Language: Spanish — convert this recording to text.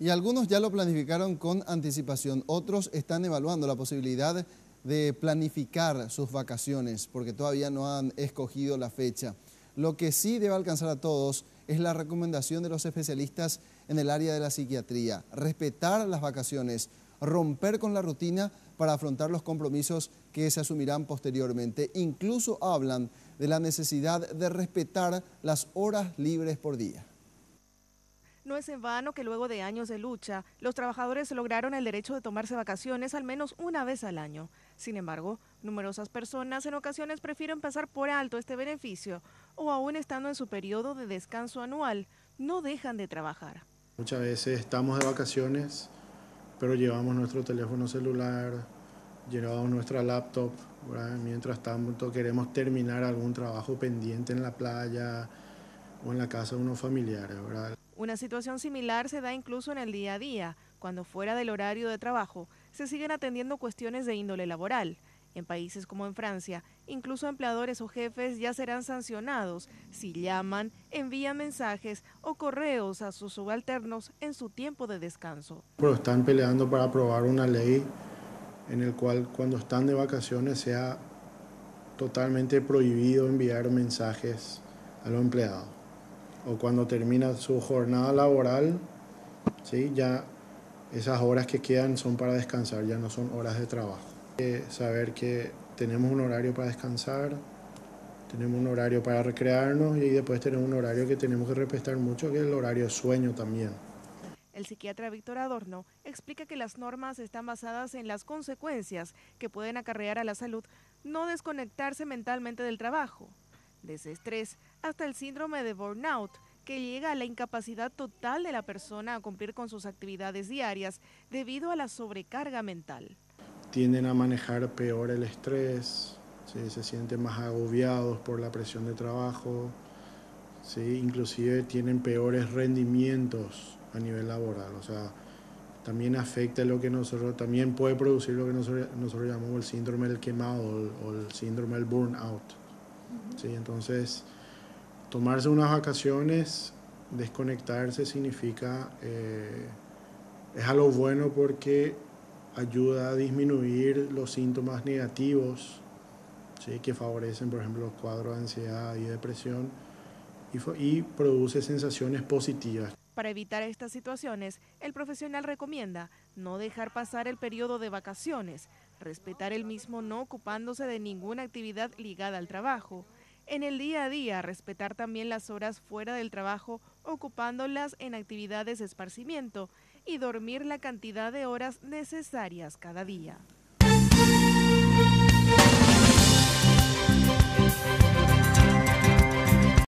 Y algunos ya lo planificaron con anticipación, otros están evaluando la posibilidad de planificar sus vacaciones porque todavía no han escogido la fecha. Lo que sí debe alcanzar a todos es la recomendación de los especialistas en el área de la psiquiatría: respetar las vacaciones, romper con la rutina para afrontar los compromisos que se asumirán posteriormente. Incluso hablan de la necesidad de respetar las horas libres por día. No es en vano que luego de años de lucha, los trabajadores lograron el derecho de tomarse vacaciones al menos una vez al año. Sin embargo, numerosas personas en ocasiones prefieren pasar por alto este beneficio o aún estando en su periodo de descanso anual, no dejan de trabajar. Muchas veces estamos de vacaciones, pero llevamos nuestro teléfono celular, llevamos nuestra laptop, ¿verdad? Mientras tanto queremos terminar algún trabajo pendiente en la playa o en la casa de unos familiares, ¿verdad? Una situación similar se da incluso en el día a día, cuando fuera del horario de trabajo se siguen atendiendo cuestiones de índole laboral. En países como en Francia, incluso empleadores o jefes ya serán sancionados si llaman, envían mensajes o correos a sus subalternos en su tiempo de descanso. Pero están peleando para aprobar una ley en el cual cuando están de vacaciones sea totalmente prohibido enviar mensajes a los empleados. O cuando termina su jornada laboral, ¿sí? Ya esas horas que quedan son para descansar, ya no son horas de trabajo. Saber que tenemos un horario para descansar, tenemos un horario para recrearnos y después tenemos un horario que tenemos que respetar mucho, que es el horario de sueño también. El psiquiatra Víctor Adorno explica que las normas están basadas en las consecuencias que pueden acarrear a la salud no desconectarse mentalmente del trabajo, desde estrés hasta el síndrome de burnout, que llega a la incapacidad total de la persona a cumplir con sus actividades diarias debido a la sobrecarga mental. Tienden a manejar peor el estrés, ¿sí? Se sienten más agobiados por la presión de trabajo, ¿sí? Inclusive tienen peores rendimientos a nivel laboral, o sea, también afecta lo que nosotros, también puede producir lo que nosotros llamamos el síndrome del quemado o el síndrome del burnout. ¿Sí? Entonces, tomarse unas vacaciones, desconectarse significa, es algo bueno porque ayuda a disminuir los síntomas negativos, ¿sí? Que favorecen, por ejemplo, los cuadros de ansiedad y depresión y produce sensaciones positivas. Para evitar estas situaciones, el profesional recomienda no dejar pasar el periodo de vacaciones, respetar el mismo no ocupándose de ninguna actividad ligada al trabajo. En el día a día, respetar también las horas fuera del trabajo, ocupándolas en actividades de esparcimiento y dormir la cantidad de horas necesarias cada día.